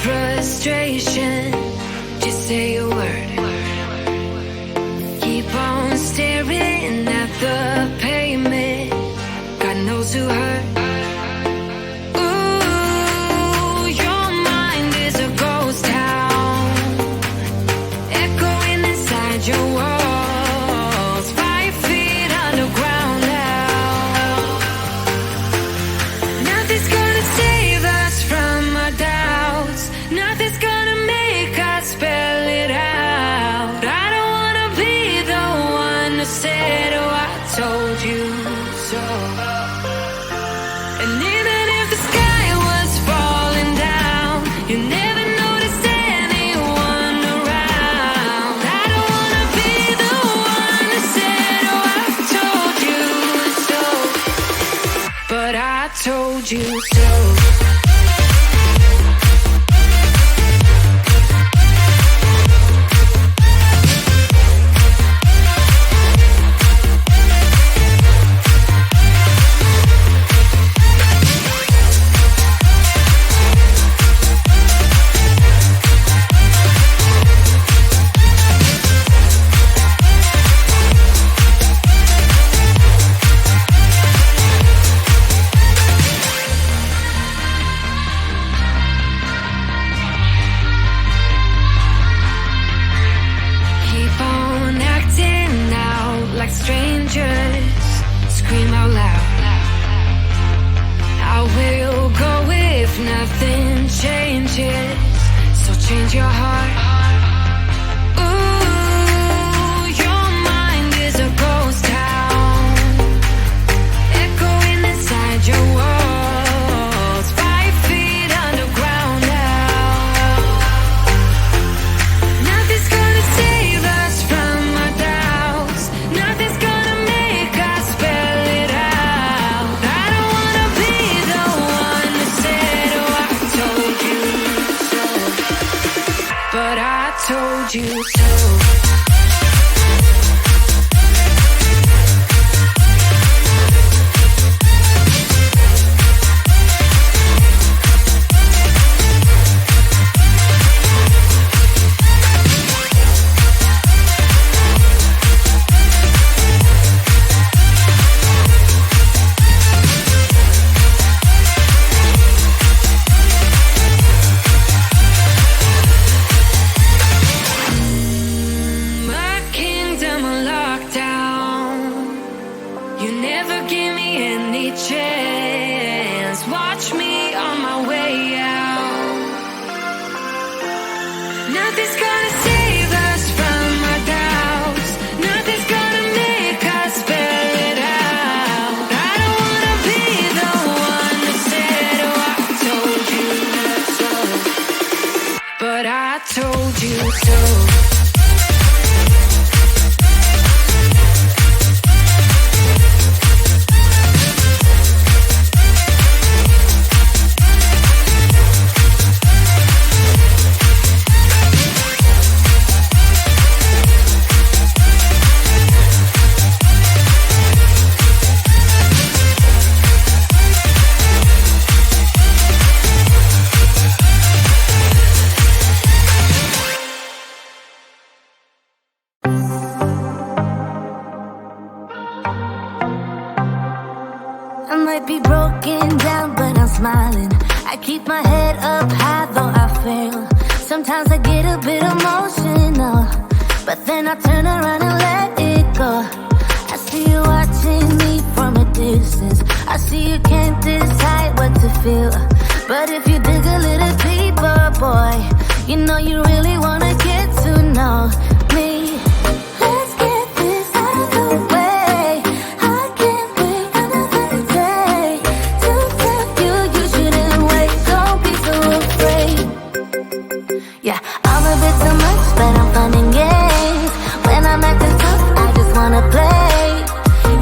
frustration. Just say a word. Keep on staring at the pavement. God knows who hurt. Ooh, your mind is a ghost town, echoing inside your walls. 5 feet underground now. Nothing's gonna save us from our doubts. Nothing's gonna make us spell it out. I don't wanna be the one who said, oh, I told you so. And even if the sky was falling down, you never noticed anyone around. I don't wanna be the one who said, oh, I told you so. But I told you so. strangers, scream out loud. I will go if nothing changes, so change your heart. Ooh, your mind is a ghost town, echoing inside your walls, 5 feet underground now. Nothing's gonna save us from our doubts, nothing's gonna make us spell it out. I don't wanna be the one that said, oh, I told you so, but I told you so. Chance, watch me on my way out. Nothing's gonna save us from our doubts, nothing's gonna make us spell it out. I don't wanna be the one that said, oh, I told you so, but I told you so. I might be broken down, but I'm smiling. I keep my head up high, though I fail. Sometimes I get a bit emotional, but then I turn around and let it go. I see you watching me from a distance. I see you can't decide what to feel, but if you dig a little deeper, boy, you know you really wanna get to know me. Let's get this out of the way. I can't wait another day to tell you you shouldn't wait. Don't be so afraid. Yeah, I'm a bit too much, but I'm fun and games. When I'm acting tough, I just wanna play.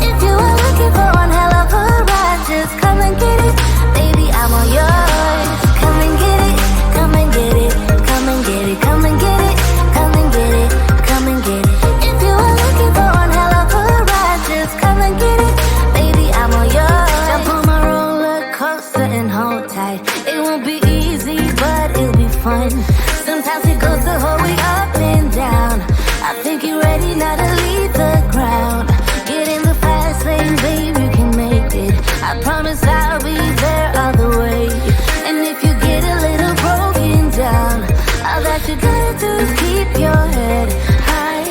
If you are looking for one hell of a ride, just come and get it. Baby, I'm all yours. Come and get it, come and get it, come and get it, come and get it, come and get it, come and get it. If you are looking for one hell of a ride, just come and get it. Baby, I'm all yours. Jump on my roller coaster and hold tight. It won't be easy, but it'll be fun. Sometimes it goes the whole way up and down. I think you're ready now to leave the ground. Get in the fast lane, babe, you can make it. I promise I'll be there all the way. And if you get a little broken down, all that you gotta do is keep your head high.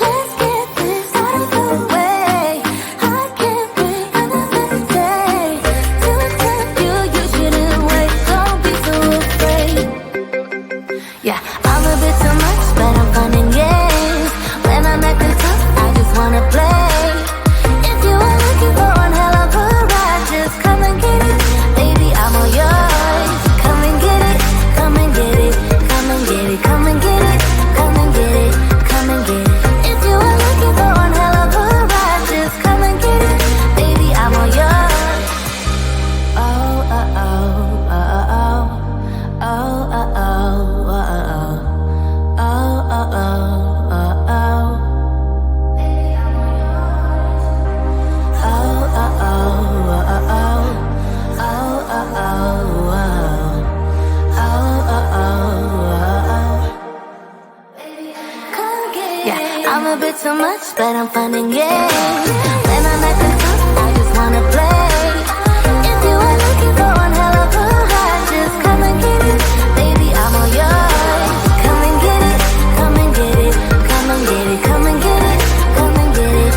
Let's get this out of the way. I can't wait another day to tell you you shouldn't wait. Don't be so afraid. Yeah, I'm a bit too much, but I'm fun and games. When I'm acting tough, I just wanna play. If you are looking for one hell of a ride, just come and get it. Baby, I'm all yours. Come and get it, come and get it, come and get it, come and get it, come and get it, come and get it. If you are looking for one hell of a ride, just come and get it. Baby, I'm all yours. Oh, oh, oh, oh, oh, oh, oh, oh, oh, oh. Oh, oh, oh, oh, oh. Baby, I'm all yours. Oh, oh, oh, oh, oh. Oh, oh, oh, oh. Oh, oh, oh, oh. Come get it. Yeah, I'm a bit too much, but I'm fun and games. When I'm acting tough, I just wanna play. If you are looking for one hell of a ride, just come and get it. Baby, I'm all yours. Come and get it, come and get it, come and get it, come and get it, come and get it,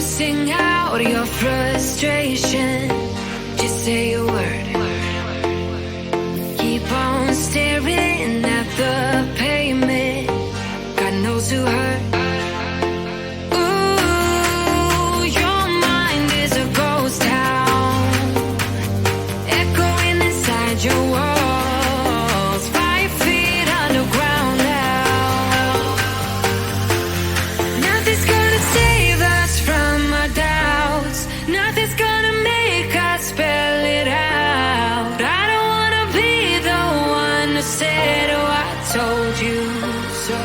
Sing out your frustration. Just say a word. Keep on staring at the pavement. God knows who hurt. Ooh, your mind is a ghost town, echoing inside your walls. 5 feet underground now. Nothing's gonna save us from our doubts. Nothing's gonna make us spell it out. I don't wanna be the one who said, oh, I told you so.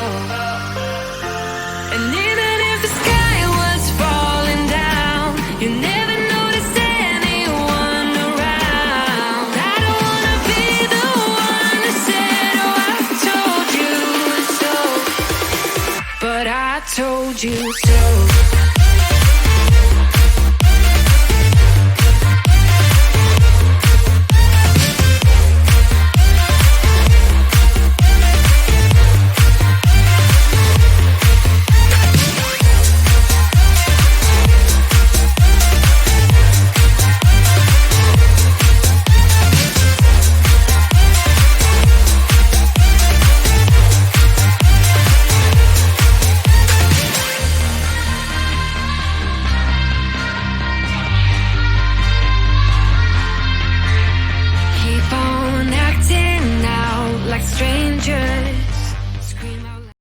And even if the sky was falling down, you never noticed anyone around. I don't wanna be the one who said, oh, I told you so. But I told you so.